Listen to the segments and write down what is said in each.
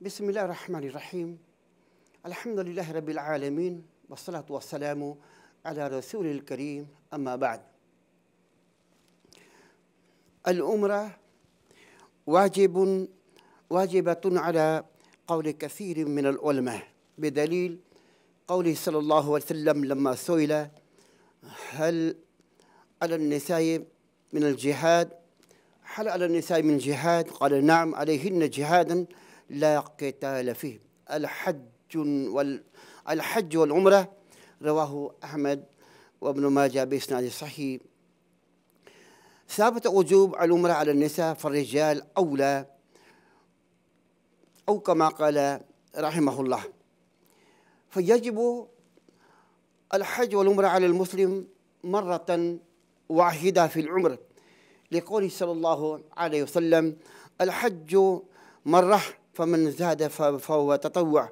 بسم الله الرحمن الرحيم. الحمد لله رب العالمين، والصلاة والسلام على رسول الكريم. أما بعد، العمرة واجبة على قول كثير من العلماء، بدليل قوله صلى الله عليه وسلم لما سئل هل على النساء من الجهاد قال نعم عليهن جهادا لا قتال فيه. الحج والعمرة رواه أحمد وابن ماجه بإسناد صحيح. ثابت وجوب العمرة على النساء، فالرجال أولى، أو كما قال رحمه الله. فيجب الحج والعمرة على المسلم مرة واحدة في العمر، لقوله صلى الله عليه وسلم الحج مرة فمن زاد فهو تطوع،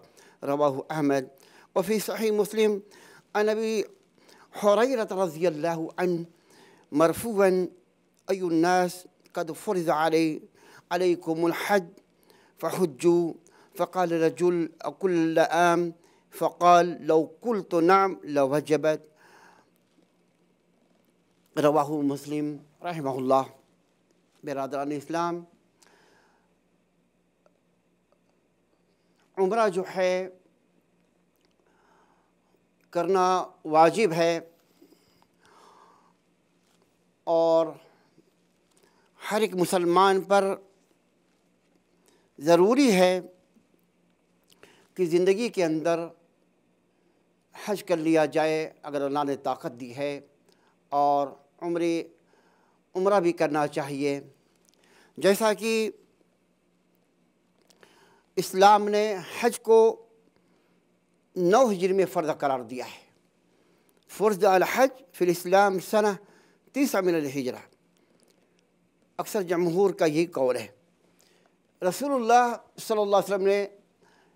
رواه أحمد. وفي صحيح مسلم عن أبي هريرة رضي الله عنه مرفوعا أي الناس قد فرض عليكم الحج فحجوا، فقال رجل كل عام، فقال لو قلت نعم لوجبت، رواه مسلم رحمہ اللہ۔ برادران اسلام، عمرہ جو ہے کرنا واجب ہے، اور ہر ایک مسلمان پر ضروری ہے کہ زندگی کے اندر حج کر لیا جائے اگر اللہ نے طاقت دی ہے، اور عمرہ بھی کرنا چاہیے۔ جیسا کہ اسلام نے حج کو 9 ہجری میں فرض قرار دیا ہے۔ فرض الحج فی الاسلام سنہ 9 من الہجرہ، اکثر جمہور کا یہی قول ہے۔ رسول اللہ صلی اللہ علیہ وسلم نے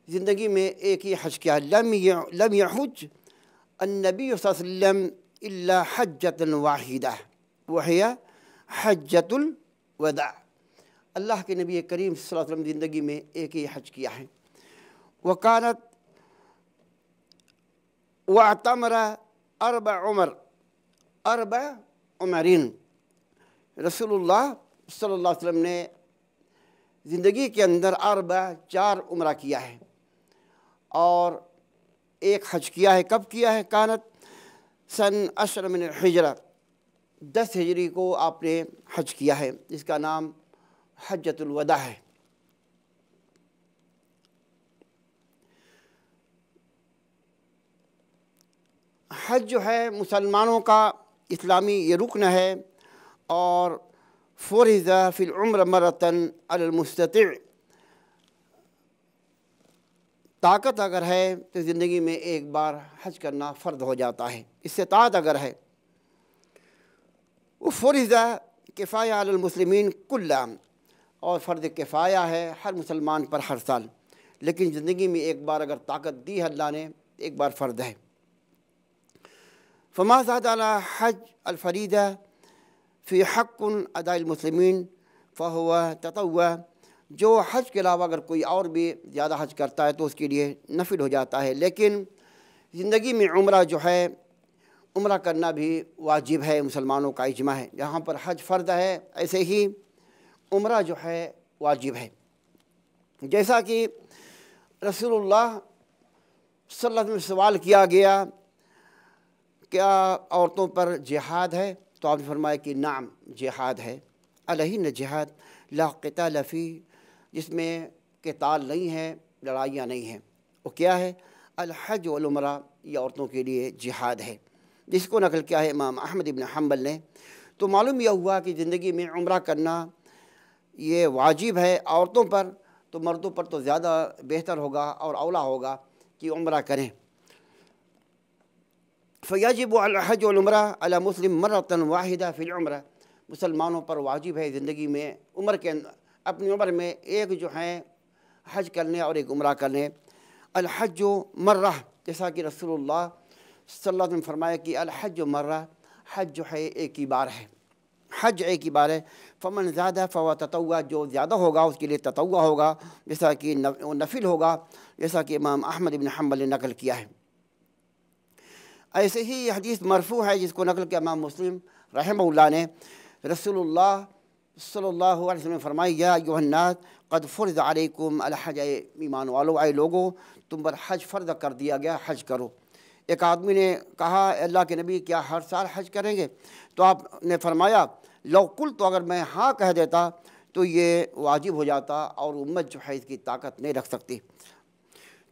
زندگی میں ایک ہی حج کیا، لم یحج النبی صلی اللہ علیہ وسلم الا حجۃ واحدہ وہی حجۃ الوداع۔ اللہ کے نبی کریم صلی اللہ علیہ وسلم زندگی میں ایک ہی حج کیا ہے۔ وکانت واعتمر 4 عمرین۔ رسول اللہ صلی اللہ علیہ وسلم نے زندگی کے اندر 4 عمرہ کیا ہے، اور ایک حج کیا ہے۔ کب کیا ہے؟ کانت سن 10 من الحجرہ، 10 ہجری کو آپ نے حج کیا ہے، جس کا نام حجۃ الوداع ہے۔ حج جو ہے مسلمانوں کا اسلامی یہ رکن ہے، اور فرض فی العمر مرتن علی المستطیع۔ طاقت اگر ہے تو زندگی میں ایک بار حج کرنا فرض ہو جاتا ہے، استطاعت اگر ہے۔ وہ فرض کفایہ علی المسلمین کل عام، اور فرض کفایہ ہے ہر مسلمان پر ہر سال، لیکن زندگی میں ایک بار اگر طاقت دی ہے اللہ نے، ایک بار فرض ہے۔ فما زاد علی حج الفریضہ فی حق اداء المسلمین فہو تطوع۔ جو حج کے علاوہ اگر کوئی اور بھی زیادہ حج کرتا ہے تو اس کے لیے نفل ہو جاتا ہے، لیکن زندگی میں عمرہ جو ہے، عمرہ کرنا بھی واجب ہے، مسلمانوں کا اجماع ہے۔ جہاں پر حج فرض ہے، ایسے ہی عمرہ جو ہے واجب ہے۔ جیسا کہ رسول اللہ صلی اللہ علیہ وسلم سے سوال کیا گیا کیا عورتوں پر جہاد ہے، تو آپ نے فرمایا کہ نعم جہاد ہے، علیہن جہاد لا قتال فیہ، جس میں قتال نہیں ہے، لڑائیاں نہیں ہیں۔ وہ کیا ہے؟ الحج والعمرہ، یہ عورتوں کے لیے جہاد ہے، جس کو نقل کیا ہے امام احمد بن حنبل نے۔ تو معلوم یہ ہوا کہ زندگی میں عمرہ کرنا یہ واجب ہے عورتوں پر، تو مردوں پر تو زیادہ بہتر ہوگا اور اولیٰ ہوگا کہ عمرہ کریں۔ فیجب الحج والعمرہ علی مسلم مرۃ واحدہ فی العمرہ۔ مسلمانوں پر واجب ہے زندگی میں اپنی عمر میں ایک جو ہیں حج کرنے اور ایک عمرہ کرنے۔ الحج مرہ، جیسا کہ رسول اللہ صلی اللہ علیہ وسلم نے فرمایا کہ الحج مرہ، حج جو ہے ایک ہی بار ہے، حج ایک ہی بار ہے۔ فمن زیادہ فوا تطوع، جو زیادہ ہوگا اس کے لیے تطوع ہوگا، جیسا کہ نفل ہوگا، جیسا کہ امام احمد بن حنبل نے نقل کیا ہے۔ ایسے ہی یہ حدیث مرفوع ہے جس کو نقل کیا امام مسلم رحمہ اللہ نے۔ رسول اللہ صلی اللہ علیہ وسلم نے فرمایا یا ایھا الناس قد فرض علیکم الحج، ایمان والو، اے لوگو تم پر حج فرض کر دیا گیا، حج کرو۔ ایک آدمی نے کہا اللہ کے نبی کیا ہر سال حج کریں گے؟ تو آپ نے فرمایا لو قلت، تو اگر میں ہاں کہہ دیتا تو یہ واجب ہو جاتا اور امت جو ہے اس کی طاقت نہیں رکھ سکتی۔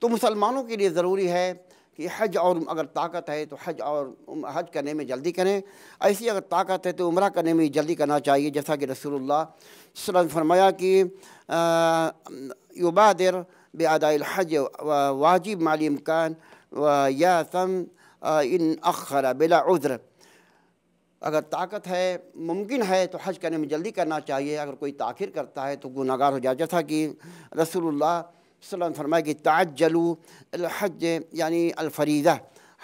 تو مسلمانوں کے لیے ضروری ہے کہ حج، اور اگر طاقت ہے تو حج کرنے میں جلدی کریں، ایسی اگر طاقت ہے تو عمرہ کرنے میں جلدی کرنا چاہیے، جیسا کہ رسول اللہ صلی اللہ علیہ وسلم نے فرمایا کہ یبادر باداء الحج واجب مع الامکان ویاثم ان اخر بلا عذر، اگر طاقت ہے، ممکن ہے تو حج کرنے میں جلدی کرنا چاہیے، اگر کوئی تاخیر کرتا ہے تو گناہ گار ہو جائے، جیسا کہ رسول اللہ صلی اللہ علیہ وسلم نے فرمایا کہ تعجلوا الحج یعنی الفریضہ،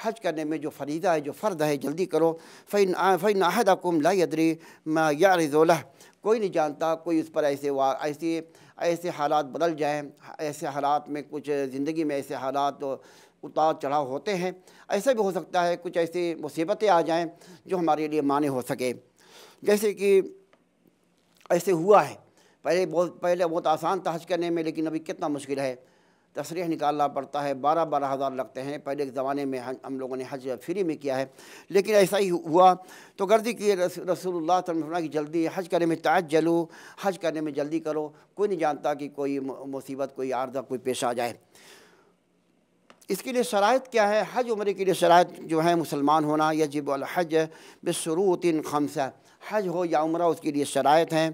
حج کرنے میں جو فریضہ ہے، جو فرض ہے، جلدی کرو۔ فإن أحدكم لا يدري ما يعرض له، کوئی نہیں جانتا، کوئی اس پر ایسے حالات بدل جائیں، ایسے حالات میں کچھ زندگی میں ایسے حالات اتار چڑھاؤ ہوتے ہیں، ایسا بھی ہو سکتا ہے کچھ ایسی مصیبتیں آ جائیں جو ہمارے لیے مانع ہو سکے، جیسے کہ ایسے ہوا ہے۔ پہلے بہت آسان تھا حج کرنے میں، لیکن ابھی کتنا مشکل ہے، تصریح نکالنا پڑتا ہے، 12 ہزار لگتے ہیں۔ پہلے کے زمانے میں ہم لوگوں نے حج فری میں کیا ہے، لیکن ایسا ہی ہوا تو غرضی کی رسول اللہ صلی اللہ علیہ وسلم کی جلدی حج کرنے میں تعجلوا، حج کرنے میں جلدی کرو، کوئی نہیں جانتا کہ کوئی مصیبت، کوئی عارضہ کوئی پیش آ جائے۔ اس کے لیے شرائط کیا ہے؟ حج عمرے کے لیے شرائط جو ہے مسلمان ہونا، یجب الحج بشروط خمسہ، حج ہو یا عمرہ اس کے لیے شرائط ہیں۔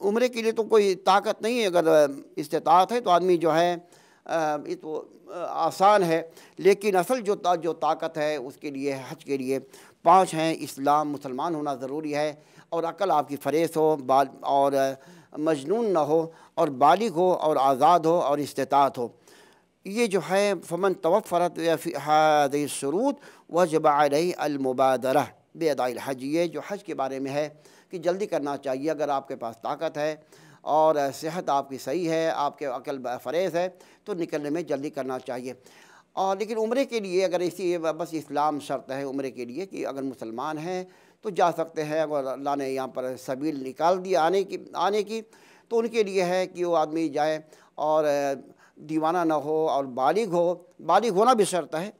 عمرے کے لیے تو کوئی طاقت نہیں ہے، اگر استطاعت ہے تو آدمی جو ہے یہ تو آسان ہے، لیکن اصل جو طاقت ہے اس کے لیے، حج کے لیے 5 ہیں۔ اسلام، مسلمان ہونا ضروری ہے، اور عقل آپ کی فریش ہو، اور مجنون نہ ہو، اور بالغ ہو، اور آزاد ہو، اور استطاعت ہو۔ یہ جو ہے فمن توفرت فی هذه الشروط وجب علیہ المبادرہ باداء الحج، یہ جو حج کے بارے میں ہے کہ جلدی کرنا چاہیے، اگر آپ کے پاس طاقت ہے اور صحت آپ کی صحیح ہے، آپ کے عقل فریش ہے، تو نکلنے میں جلدی کرنا چاہیے۔ اور لیکن عمرے کے لیے اگر بس اسلام شرط ہے عمرے کے لیے کہ اگر مسلمان ہیں تو جا سکتے ہیں، اگر اللہ نے یہاں پر سبیل نکال دی آنے کی تو ان کے لیے ہے کہ وہ آدمی جائے اور دیوانہ نہ ہو اور بالغ ہو، بالغ ہونا بھی شرط ہے،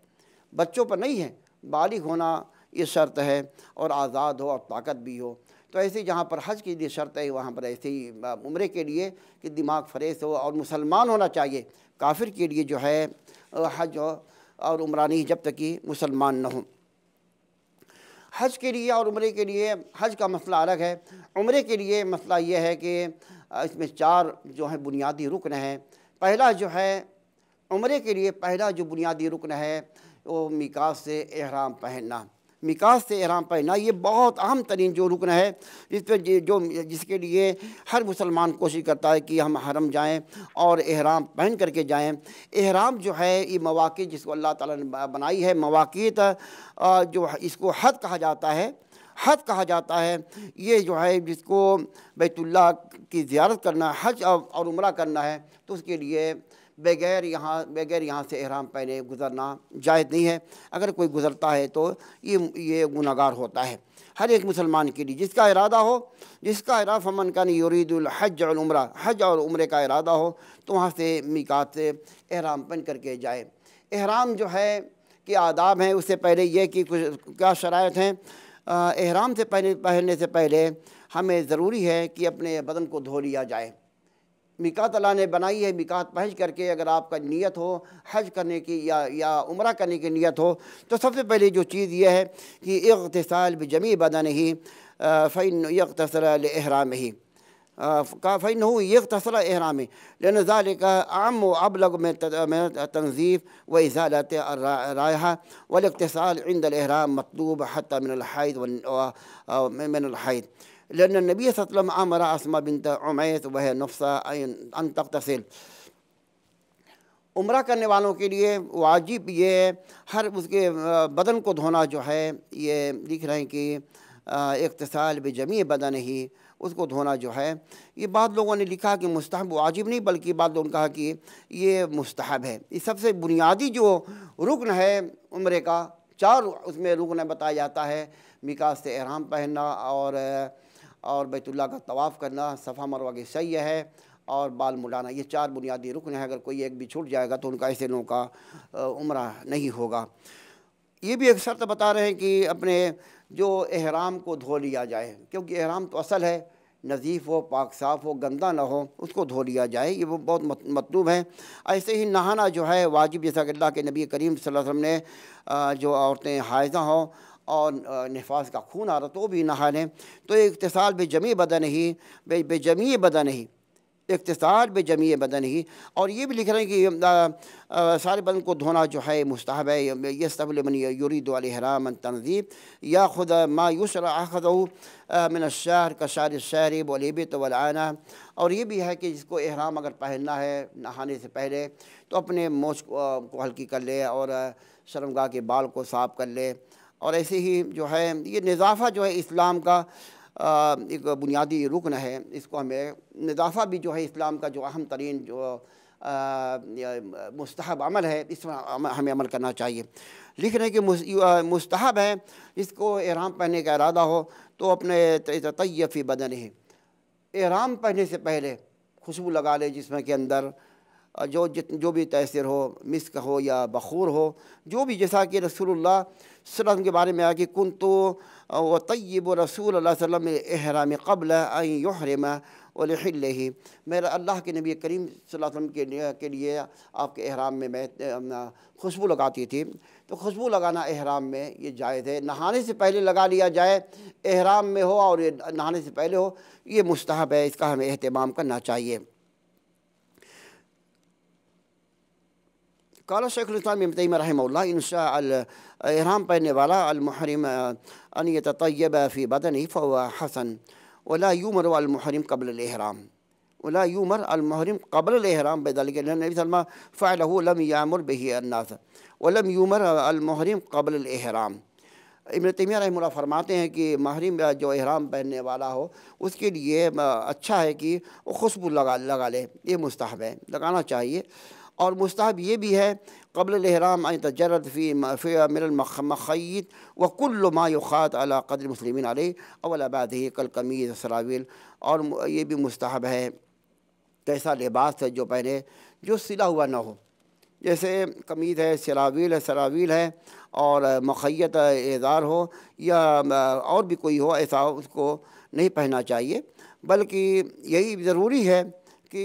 بچوں پر نہیں ہے، بالغ ہونا یہ شرط ہے، اور آزاد ہو اور طاقت بھی ہو۔ تو ایسے جہاں پر حج کے لیے شرط ہے وہاں پر ایسے ہی عمرے کے لیے کہ دماغ فریش ہو اور مسلمان ہونا چاہیے، کافر کے لیے جو ہے حج اور عمرہ نہیں جب تک کہ مسلمان نہ ہوں۔ حج کے لیے اور عمرے کے لیے حج کا مسئلہ الگ ہے، عمرے کے لیے مسئلہ یہ ہے کہ اس میں 4 جو ہیں بنیادی رکن ہیں۔ پہلا جو ہے عمرے کے لیے پہلا جو بنیادی رکن ہے وہ میقات سے احرام پہننا، میقات سے احرام پہننا یہ بہت اہم ترین جو رکن ہے، جس کے لیے ہر مسلمان کوشش کرتا ہے کہ ہم حرم جائیں اور احرام پہن کر کے جائیں۔ احرام جو ہے یہ مواقع جس کو اللہ تعالیٰ نے بنائی ہے، مواقیت جو اس کو حد کہا جاتا ہے، حج کہا جاتا ہے، یہ جو ہے جس کو بیت اللہ کی زیارت کرنا، حج اور عمرہ کرنا ہے، تو اس کے لیے بغیر یہاں سے احرام پہنے گزرنا جائز نہیں ہے۔ اگر کوئی گزرتا ہے تو یہ گناہ گار ہوتا ہے۔ ہر ایک مسلمان کے لیے جس کا ارادہ فمن کان یرید الحج والعمرہ، حج اور عمرے کا ارادہ ہو تو وہاں سے میقات سے احرام پہن کر کے جائے۔ احرام جو ہے کہ آداب ہیں، اس سے پہلے یہ کہ کیا شرائط ہیں۔ احرام سے پہننے سے پہلے ہمیں ضروری ہے کہ اپنے بدن کو دھو لیا جائے۔ میقات اللہ نے بنائی ہے، میقات پہنچ کر کے اگر آپ کا نیت ہو حج کرنے کی یا عمرہ کرنے کی نیت ہو تو سب سے پہلے جو چیز یہ ہے کہ اغتسال بجمیع بدنہ فإن یغتسل لإحرامہ، فإنه یغتسل احرامہ لأن ذلك أعم وأبلغ من التنظیف وإزالة الرائحة، والاغتسال عند الإحرام مطلوب حتى من الحيض لأن النبي صلی اللہ علیہ وسلم أمر اسماء بنت عمیس وهي نفسها أن تغتسل۔ عمرہ کرنے والوں کے لیے واجب یہ ہر اس کے بدن کو دھونا جو ہے، یہ لکھ رہے ہیں کہ اغتسال بجمیع بدن ہی، اس کو دھونا جو ہے، یہ بعض لوگوں نے لکھا کہ مستحب واجب نہیں، بلکہ بعض لوگوں نے کہا کہ یہ مستحب ہے۔ یہ سب سے بنیادی جو رکن ہے عمرے کا، 4 اس میں رکن بتایا جاتا ہے: میقات سے احرام پہننا، اور بیت اللہ کا طواف کرنا، صفا مروہ کی سعی ہے، اور بال مڈانا۔ یہ 4 بنیادی رکن ہیں، اگر کوئی ایک بھی چھوٹ جائے گا تو ان کا ایسے لوگوں کا عمرہ نہیں ہوگا۔ یہ بھی ایک شرط بتا رہے ہیں کہ اپنے جو احرام کو دھو لیا جائے، کیونکہ احرام تو اصل ہے، نظیف ہو، پاک صاف ہو، گندہ نہ ہو، اس کو دھو لیا جائے، یہ وہ بہت مطلوب ہے۔ ایسے ہی نہانا جو ہے واجب، جیسا کہ اللہ کے نبی کریم صلی اللہ علیہ وسلم نے جو عورتیں حائضہ ہوں اور نفاس کا خون آ رہا تو وہ بھی نہا لیں۔ تو اغتسال بجمیع بدن ہی، بجمیع بدن ہی، اغتسال بجمیع بدن ہی، اور یہ بھی لکھ رہے ہیں کہ سارے بدن کو دھونا جو ہے مستحب ہے۔ یستحب لمن یرید الاحرام تنظیب یاخذ ما یشرع اخذہ من الشعر کشعر الشارب والابط والعانہ، اور یہ بھی ہے کہ جس کو احرام اگر پہننا ہے نہانے سے پہلے تو اپنے مونچھ کو ہلکی کر لے، اور شرمگاہ کے بال کو صاف کر لے، اور ایسے ہی جو ہے یہ نظافہ جو ہے اسلام کا ایک بنیادی رکن ہے۔ اس کو ہمیں نظافہ بھی جو ہے اسلام کا جو اہم ترین جو مستحب عمل ہے، اس میں ہمیں عمل کرنا چاہیے۔ لکھ رہے ہیں کہ مستحب ہے اس کو احرام پہننے کا ارادہ ہو تو اپنے تطیب فی بدن ہے، احرام پہننے سے پہلے خوشبو لگا لے جسم کے اندر، جو بھی تیسر ہو، مسک ہو یا بخور ہو، جو بھی، جیسا کہ رسول اللہ صلی اللہ علیہ وسلم کے بارے میں آیا کہ کنتو وطیب رسول اللہ صلی اللہ علیہ وسلم احرام قبل ان یحرم ولحلہ، میرا اللہ کے نبی کریم صلی اللہ علیہ وسلم کے لیے آپ کے احرام میں خوشبو لگاتی تھی۔ تو خوشبو لگانا احرام میں یہ جائز ہے، نہانے سے پہلے لگا لیا جائے، احرام میں ہو اور نہانے سے پہلے ہو، یہ مستحب ہے، اس کا ہمیں اہتمام کرنا چاہیے۔ قال شیخ الاسلام ابن تیمیہ رحمہ اللہ: انشاء احرام پہننے والا المحرم ان یتطیب فی بدنہ فهو حسن ولا یؤمر المحرم قبل الاحرام، ولا یؤمر المحرم قبل الاحرام بذلك لأن النبی صلی اللہ علیہ وسلم فعله لم یامر به الناس ولم یؤمر المحرم قبل الاحرام۔ ابن تیمیہ رحمہ اللہ فرماتے ہیں کہ محرم جو احرام پہننے والا ہو اس کے لیے اچھا ہے کہ وہ خوشبو لگا لے، یہ مستحب ہے، لگانا چاہیے۔ اور مستحب یہ بھی ہے قبل الاحرام ان یتجرد فی من المخیط وکل ما یخاط علی قدر المسلمین علیہ اول بعدہ کالقمیض والسراویل، اور یہ بھی مستحب ہے کہ ایسا لباس ہے جو پہنے جو سلا ہوا نہ ہو، جیسے قمیض ہے، سراویل ہے، اور مخیط ازار ہو یا اور بھی کوئی ہو، ایسا اس کو نہیں پہننا چاہیے، بلکہ یہی ضروری ہے کہ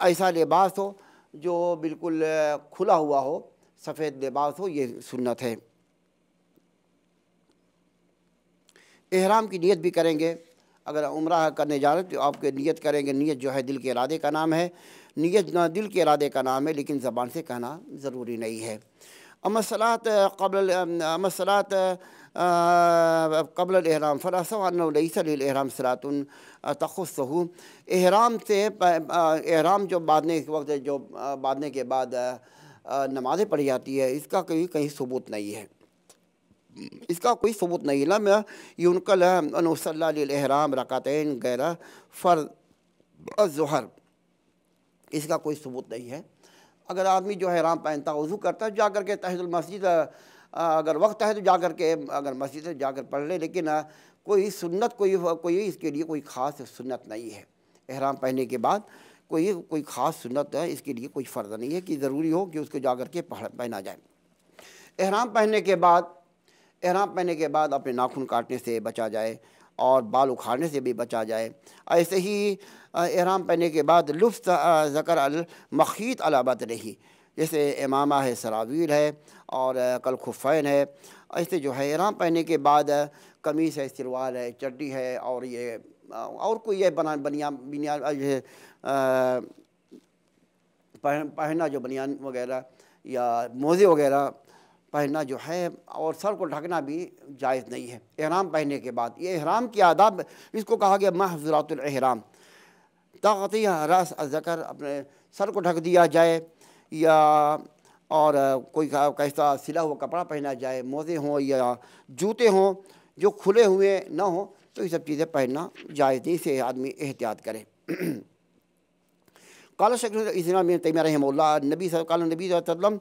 ایسا لباس ہو جو بالکل کھلا ہوا ہو، سفید لباس ہو، یہ سنت ہے۔ احرام کی نیت بھی کریں گے، اگر عمرہ کرنے جا رہے تو آپ کے نیت کریں گے، نیت جو ہے دل کے ارادے کا نام ہے، نیت دل کے ارادے کا نام ہے، لیکن زبان سے کہنا ضروری نہیں ہے۔ اما الصلاۃ قبل الاحرام فلا سواء انه ليس للاحرام صلاۃ تخصه، احرام جو باندھنے کے وقت جو باندھنے کے بعد نمازیں پڑھی جاتی ہے، اس کا کہیں ثبوت نہیں ہے، اس کا کوئی ثبوت نہیں۔ لم ينقل انه صلى للاحرام رکعتين غیر فرض الظہر، اس کا کوئی ثبوت نہیں ہے۔ اگر آدمی جو ہے احرام پہنتا وضو کرتا ہے، جا کر کے تحیۃ المسجد اگر وقت ہے تو جا کر کے اگر مسجد سے جا کر پڑھ لے، لیکن کوئی سنت کوئی اس کے لیے کوئی خاص سنت نہیں ہے۔ احرام پہننے کے بعد کوئی خاص سنت ہے، اس کے لیے کوئی فرض نہیں ہے کہ ضروری ہو کہ اس کو جا کر کے پہنا جائے۔ احرام پہننے کے بعد اپنے ناخن کاٹنے سے بچا جائے اور بال اکھاڑنے سے بھی بچا جائے۔ ایسے ہی احرام پہننے کے بعد لبس ذکر المخیط علی بدنہ، جیسے امامہ ہے، سراویل ہے، اور کالخفین ہے، ایسے جو ہے احرام پہننے کے بعد قمیص ہے، سروال ہے، چڈی ہے، اور کوئی ہے بنیان پہننا جو بنیان وغیرہ یا موزے وغیرہ پہننا جو ہے، اور سر کو ڈھکنا بھی جائز نہیں ہے احرام پہننے کے بعد۔ یہ احرام کی آداب، اس کو کہا گیا محظورات الاحرام۔ تغطیہ راس الذکر، اپنے سر کو ڈھک دیا جائے، یا اور کوئی کیسا سلا ہوا کپڑا پہنا جائے، موزے ہوں یا جوتے ہوں جو کھلے ہوئے نہ ہوں تو یہ سب چیزیں پہننا جائز نہیں، اسے آدمی احتیاط کرے۔ قال شیخ الاسلام ابن تیمیہ رحمہ اللہ، نبی صلی اللہ علیہ وسلم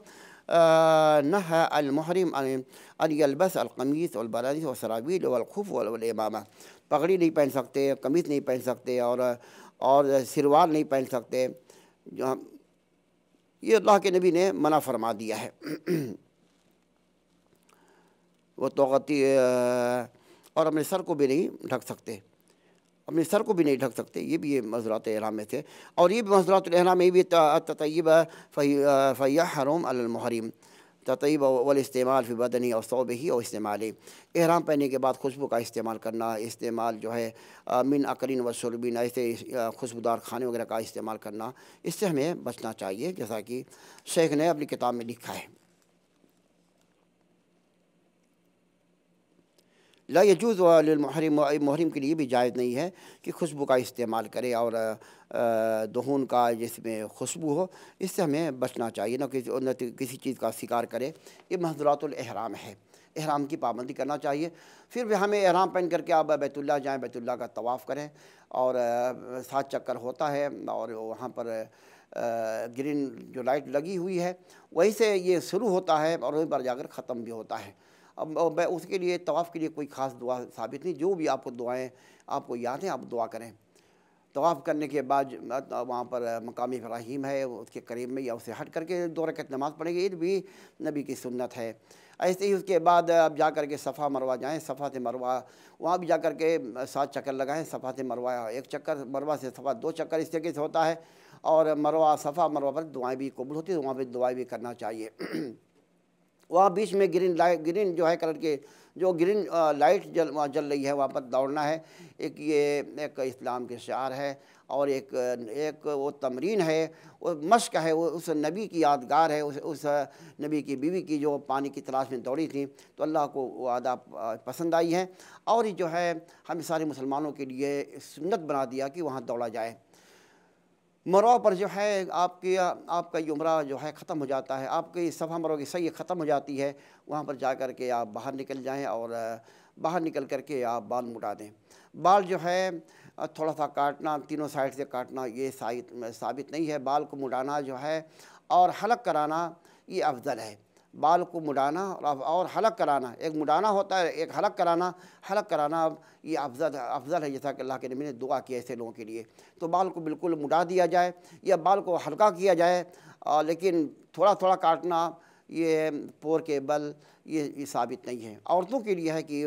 نہى المحرم ان يلبس القمیص والبرانس والسراویل والخف والامامہ، پگڑی نہیں پہن سکتے، قمیص نہیں پہن سکتے، اور سروال نہیں پہن سکتے، یہ اللہ کے نبی نے منع فرما دیا ہے۔ وہ توغتی اور اپنے سر کو بھی نہیں ڈھک سکتے، اپنے سر کو بھی نہیں ڈھک سکتے، یہ بھی محظورات احرام میں تھے۔ اور یہ بھی محظورات الاحرام میں بھی تطیب فیحرم علی المحرم، تطیب والاستعمال فی بدنی اور ثوبہ اور استعمالی، احرام پہننے کے بعد خوشبو کا استعمال کرنا، استعمال جو ہے من عقرین و شربین، ایسے خوشبودار کھانے وغیرہ کا استعمال کرنا، اس سے ہمیں بچنا چاہیے، جیسا کہ شیخ نے اپنی کتاب میں لکھا ہے۔ لا یجوز للمحرم، محرم کے لیے بھی جائز نہیں ہے کہ خوشبو کا استعمال کرے اور دہون کا جس میں خوشبو ہو، اس سے ہمیں بچنا چاہیے، نہ کسی چیز کا شکار کرے۔ یہ محظورات الاحرام ہے، احرام کی پابندی کرنا چاہیے۔ پھر بھی ہمیں احرام پہن کر کے آپ بیت اللہ جائیں، بیت اللہ کا طواف کریں، اور 7 چکر ہوتا ہے، اور وہاں پر گرین جو لائٹ لگی ہوئی ہے وہیں سے یہ شروع ہوتا ہے اور وہیں پر جا کر ختم بھی ہوتا ہے۔ اب اس کے لیے طواف کے لیے کوئی خاص دعا ثابت نہیں، جو بھی آپ کو دعائیں آپ کو یاد ہیں آپ دعا کریں۔ طواف کرنے کے بعد وہاں پر مقام ابراہیم ہے، اس کے قریب میں یا اسے ہٹ کر کے 2 رکعت نماز پڑھیں گے، یہ بھی نبی کی سنت ہے۔ ایسے ہی اس کے بعد اب جا کر کے صفا مروہ جائیں، صفا سے مروہ وہاں بھی جا کر کے 7 چکر لگائیں، صفا سے مروہ 1 چکر، مروہ سے صفا 2 چکر، اس طریقے سے ہوتا ہے۔ اور مروہ صفا مروہ پر دعائیں بھی قبول ہوتی ہیں، وہاں پہ دعائیں بھی کرنا چاہیے۔ وہاں بیچ میں گرین جو ہے کلر کے جو گرین لائٹ جل رہی ہے، وہاں پر دوڑنا ہے۔ یہ ایک اسلام کے شعار ہے، اور ایک وہ تمرین ہے، وہ مشق ہے، وہ اس نبی کی یادگار ہے، اس نبی کی بیوی کی جو پانی کی تلاش میں دوڑی تھی، تو اللہ کو وہ آداب پسند آئی ہے، اور یہ جو ہے ہم سارے مسلمانوں کے لیے سنت بنا دیا کہ وہاں دوڑا جائے۔ مروہ پر جو ہے آپ کا یہ عمرہ جو ہے ختم ہو جاتا ہے، آپ کی صفا مروہ کی سعی ختم ہو جاتی ہے، وہاں پر جا کر کے آپ باہر نکل جائیں، اور باہر نکل کر کے آپ بال مڈا دیں۔ بال جو ہے تھوڑا سا کاٹنا، تینوں سائڈ سے کاٹنا، یہ ثابت نہیں ہے۔ بال کو مڈانا جو ہے اور حلق کرانا یہ افضل ہے۔ بال کو مڈانا اور حلق کرانا، ایک مڈانا ہوتا ہے، ایک حلق کرانا۔ حلق کرانا یہ افضل ہے، جیسا کہ اللہ کے نبی نے دعا کی ایسے لوگوں کے لیے۔ تو بال کو بالکل مڈا دیا جائے یا بال کو ہلکا کیا جائے، لیکن تھوڑا تھوڑا کاٹنا یہ پور کے بل یہ ثابت نہیں ہے۔ عورتوں کے لیے ہے کہ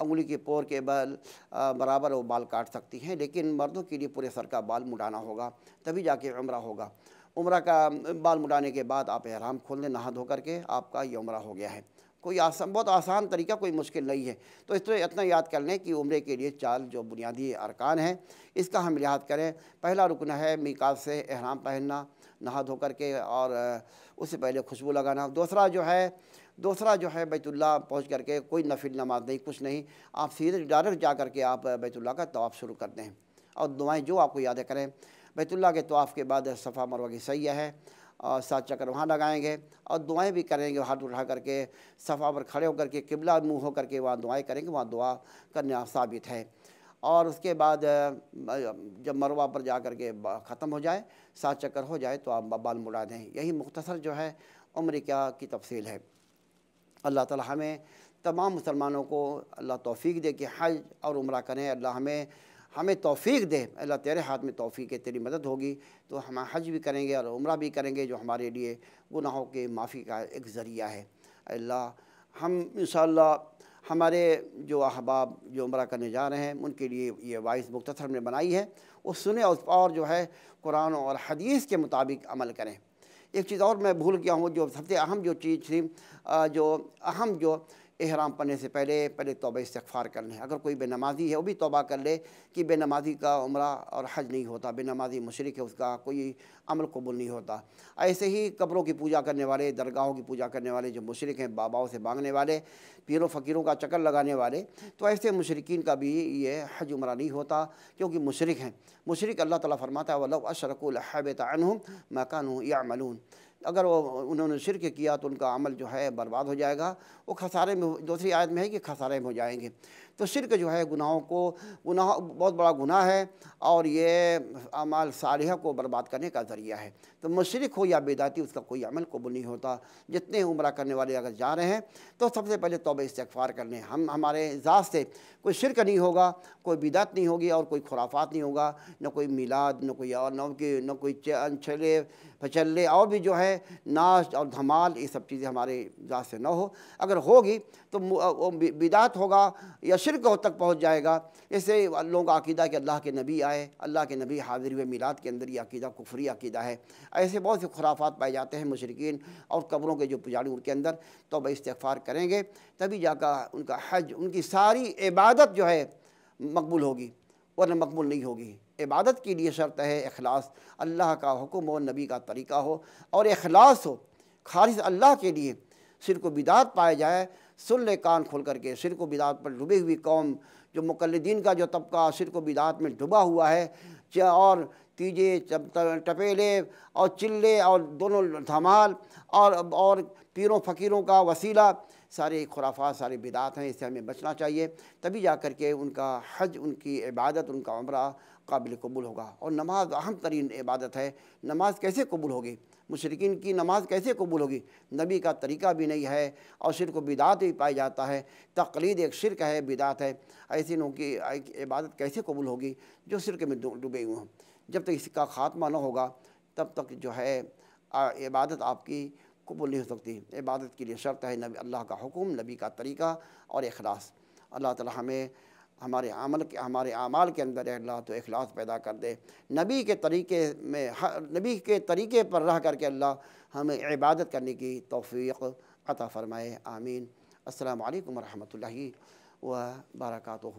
انگلی کے پور کے بل برابر وہ بال کاٹ سکتی ہیں، لیکن مردوں کے لیے پورے سر کا بال مڈانا ہوگا، تبھی جا کے عمرہ ہوگا۔ عمرہ کا بال مڈانے کے بعد آپ احرام کھول لیں، نہا دھو کر کے آپ کا یہ عمرہ ہو گیا ہے۔ کوئی بہت آسان طریقہ، کوئی مشکل نہیں ہے۔ تو اس طرح اتنا یاد کر لیں کہ عمرے کے لیے 4 جو بنیادی ارکان ہیں اس کا ہم لحاظ کریں۔ پہلا رکن ہے میقات سے احرام پہننا، نہا دھو کر کے، اور اس سے پہلے خوشبو لگانا۔ دوسرا جو ہے بیت اللہ پہنچ کر کے کوئی نفل نماز نہیں، کچھ نہیں، آپ سیدھے ڈائریکٹ جا کر کے آپ بیت اللہ کا طواف شروع کر دیں، اور دعائیں جو آپ کو یاد کریں۔ بیت اللہ کے طواف کے بعد صفا مروہ کی سعی ہے، اور 7 چکر وہاں لگائیں گے، اور دعائیں بھی کریں گے، ہاتھ اٹھا کر کے صفا پر کھڑے ہو کر کے قبلہ منہ ہو کر کے وہاں دعائیں کریں گے، وہاں دعا کرنا ثابت ہے۔ اور اس کے بعد جب مروہ پر جا کر کے ختم ہو جائے، 7 چکر ہو جائے، تو آپ بال مڑا دیں۔ یہی مختصر جو ہے عمرے کی تفصیل ہے۔ اللہ تعالی ہمیں تمام مسلمانوں کو اللہ توفیق دے کہ حج اور عمرہ کریں۔ اللہ ہمیں توفیق دے، اللہ تیرے ہاتھ میں توفیق ہے، تیری مدد ہوگی تو ہم حج بھی کریں گے اور عمرہ بھی کریں گے، جو ہمارے لیے گناہوں کے معافی کا ایک ذریعہ ہے۔ اللہ ہم انشاءاللہ ہمارے جو احباب جو عمرہ کرنے جا رہے ہیں ان کے لیے یہ وائس مختصر میں بنائی ہے، وہ سنیں اور جو ہے قرآن اور حدیث کے مطابق عمل کریں۔ ایک چیز اور میں بھول گیا ہوں، جو سب سے اہم جو چیز تھی، جو احرام پڑھنے سے پہلے توبہ استغفار کر لیں۔ اگر کوئی بے نمازی ہے وہ بھی توبہ کر لے کہ بے نمازی کا عمرہ اور حج نہیں ہوتا، بے نمازی مشرک ہے، اس کا کوئی عمل قبول نہیں ہوتا۔ ایسے ہی قبروں کی پوجا کرنے والے، درگاہوں کی پوجا کرنے والے جو مشرک ہیں، باباؤں سے مانگنے والے، پیروں فقیروں کا چکر لگانے والے، تو ایسے مشرکین کا بھی یہ حج عمرہ نہیں ہوتا، کیونکہ مشرک ہیں۔ مشرک اللہ تعالیٰ فرماتا ہے وَلَوْ أَشْرَكُوا لَحَبِطَ عَنْهُمْ مَا كَانُوا يَعْمَلُونَ۔ اگر وہ انہوں نے شرک کیا تو ان کا عمل جو ہے برباد ہو جائے گا، وہ خسارے میں، دوسری آیت میں ہے کہ خسارے میں ہو جائیں گے۔ تو شرک جو ہے گناہ بہت بڑا گناہ ہے، اور یہ اعمال صالحہ کو برباد کرنے کا ذریعہ ہے۔ تو مشرک ہو یا بدعتی، اس کا کوئی عمل قبول نہیں ہوتا۔ جتنے عمرہ کرنے والے اگر جا رہے ہیں تو سب سے پہلے توبہ استغفار کر لیں۔ ہمارے ذات سے کوئی شرک نہیں ہوگا، کوئی بدعت نہیں ہوگی، اور کوئی خرافات نہیں ہوگا، نہ کوئی میلاد، نہ کوئی اور، نہ کوئی چھلے پچلے اور بھی جو ہے ناچ اور دھمال، یہ سب چیزیں ہمارے ذات سے نہ ہو۔ اگر ہوگی تو وہ بدعت ہوگا یا شرک تک پہنچ جائے گا۔ جیسے لوگوں کا عقیدہ کہ اللہ کے نبی آئے، اللہ کے نبی حاضر ہوئے میلاد کے اندر، یہ عقیدہ کفری عقیدہ ہے۔ ایسے بہت سے خرافات پائے جاتے ہیں مشرکین اور قبروں کے جو پجاری ان کے اندر۔ توبہ استغفار کریں گے تبھی جا کر ان کا حج، ان کی ساری عبادت جو ہے مقبول ہوگی، ورنہ مقبول نہیں ہوگی۔ عبادت کے لیے شرط ہے اخلاص، اللہ کا حکم ہو، نبی کا طریقہ ہو، اور اخلاص ہو خالص اللہ کے لیے۔ شرک و بدعت پائے جائے، سن لے کان کھول کر کے، شرک و بدعت پر ڈوبی ہوئی قوم، جو مقلدین کا جو طبقہ شرک و بدعت میں ڈوبا ہوا ہے، اور تیجے ٹپیلے اور چلے اور دونوں دھمال اور پیروں فقیروں کا وسیلہ، سارے خرافات، سارے بدعات ہیں، اس سے ہمیں بچنا چاہیے۔ تبھی جا کر کے ان کا حج، ان کی عبادت، ان کا عمرہ قابل قبول ہوگا۔ اور نماز اہم ترین عبادت ہے۔ نماز کیسے قبول ہوگی؟ مشرکین کی نماز کیسے قبول ہوگی؟ نبی کا طریقہ بھی نہیں ہے، اور شرک و بدعت بھی پائی جاتا ہے۔ تقلید ایک شرک ہے، بدعت ہے۔ ایسی لوگوں کی عبادت کیسے قبول ہوگی جو شرک میں ڈوبے ہوئے ہوں؟ جب تک اس کا خاتمہ نہ ہوگا تب تک جو ہے عبادت آپ کی قبول نہیں ہو سکتی۔ عبادت کے لیے شرط ہے اللہ کا حکم، نبی کا طریقہ اور اخلاص۔ اللہ تعالی ہمیں ہمارے اعمال کے اندر اللہ تو اخلاص پیدا کر دے، نبی کے طریقے پر رہ کر کے اللہ ہمیں عبادت کرنے کی توفیق عطا فرمائے، آمین۔ السلام علیکم ورحمۃ اللہ وبرکاتہ۔